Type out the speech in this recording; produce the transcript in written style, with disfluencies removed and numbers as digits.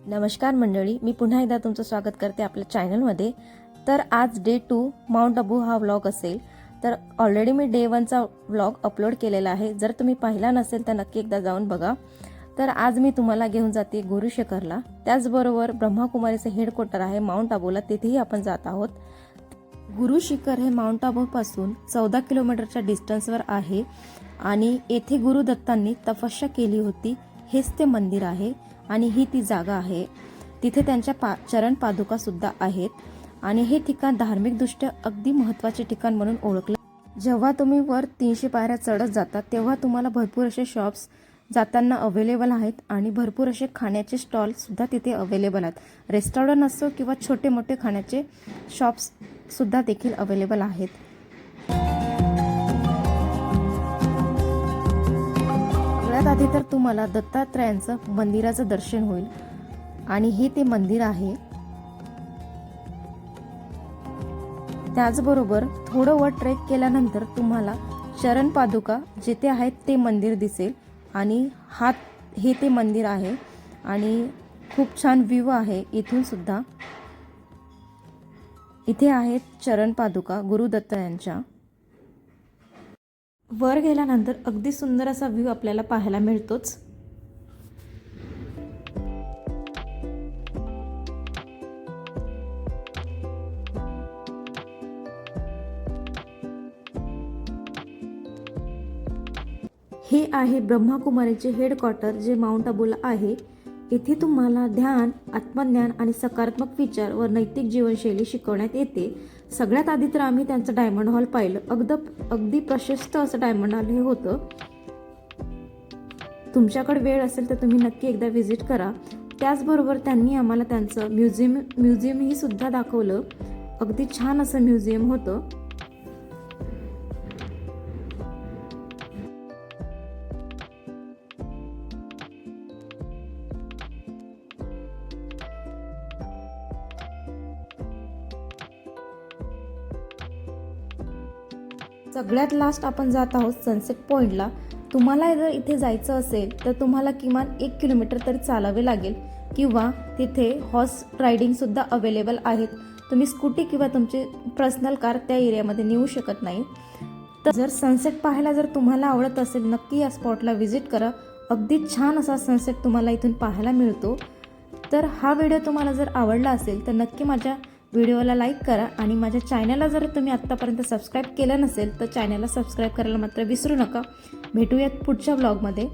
नमस्कार मंडळी, मी पुन्हा एकदा तुमचं स्वागत करते आपल्या चॅनलमध्ये। तर आज डे 2 माउंट आबू हा व्लॉग असेल। तर ऑलरेडी मी डे 1चा व्लॉग अपलोड केलेला आहे। जर तुम्ही पाहिला नसेल तर नक्की एकदा जाऊन बघा। तर आज मी तुम्हाला घेऊन जाते गुरु शिखरला, त्याचबरोबर ब्रह्माकुमारीचे हेडक्वार्टर आहे माउंट आबूला, तेथेही आपण जात आहोत। गुरु शिखर हे माउंट आबू पासून 14 किलोमीटरच्या डिस्टन्सवर आहे आणि येथे गुरु दत्तांनी तपस्या केली होती। हेच ते मंदिर आहे आणि ही ती जागा आहे। तिथे त्यांच्या चरण पादुका सुद्धा आहेत आणि हे ठिकाण धार्मिक दृष्ट्या अगदी महत्त्वाचे ठिकाण म्हणून ओळखले। जेव्हा तुम्ही वर 300 पायऱ्या चढत जाता तेव्हा तुम्हाला भरपूर असे शॉप्स जाताना अवेलेबल आहेत आणि भरपूर असे खाण्याचे स्टॉल सुद्धा तिथे अवेलेबल आहेत। रेस्टॉरंट असो किंवा छोटे मोठे खाण्याचे शॉप्स सुद्धा देखील अवेलेबल आहेत। सगळ्यात आधी तर तुम्हाला दत्तात्रयांचं मंदिराचं दर्शन होईल आणि हे ते मंदिर आहे। त्याचबरोबर थोडं वर ट्रेक केल्यानंतर तुम्हाला चरण पादुका जिथे आहेत ते मंदिर दिसेल आणि हे ते मंदिर आहे आणि खूप छान व्ह्यू आहे इथून सुद्धा। इथे आहेत चरण पादुका गुरुदत्त यांच्या। वर गेल्यानंतर अगदी सुंदर असा व्ह्यू आपल्याला पाहायला मिळतोच। हे आहे ब्रह्माकुमारीचे हेडक्वार्टर जे माउंट आबूला आहे। येथे तुम्हाला ध्यान, आत्मज्ञान आणि सकारात्मक विचार व नैतिक जीवनशैली शिकवण्यात येते। सगळ्यात आधी तर आम्ही त्यांचं डायमंड हॉल पाहिलं। अगदी प्रशस्त असं डायमंड हॉल हे होतं। तुमच्याकडे वेळ असेल तर तुम्ही नक्की एकदा व्हिजिट करा। त्याचबरोबर त्यांनी आम्हाला त्यांचं म्युझियम ही सुद्धा दाखवलं। अगदी छान असं म्युझियम होतं। सगळ्यात लास्ट आपण जात आहोत सनसेट पॉइंटला। तुम्हाला जर इथे जायचं असेल तर तुम्हाला किमान 1 किलोमीटर तरी चालावे लागेल किंवा तिथे हॉर्स रायडिंग सुद्धा अवेलेबल आहेत। तुम्ही स्कूटी किंवा तुमची पर्सनल कार त्या एरियामध्ये नेऊ शकत नाही। तर जर सनसेट पाहायला जर तुम्हाला आवडत असेल नक्की या स्पॉटला व्हिजिट करा। अगदी छान असा सनसेट तुम्हाला इथून पाहायला मिळतो। तर हा व्हिडिओ तुम्हाला जर आवडला असेल तर नक्की माझ्या व्हिडिओला लाईक करा आणि माझ्या चॅनलला जर तुम्ही आत्तापर्यंत सबस्क्राईब केलं नसेल तर चॅनलला सबस्क्राईब करायला मात्र विसरू नका। भेटूयात पुढच्या व्लॉगमध्ये।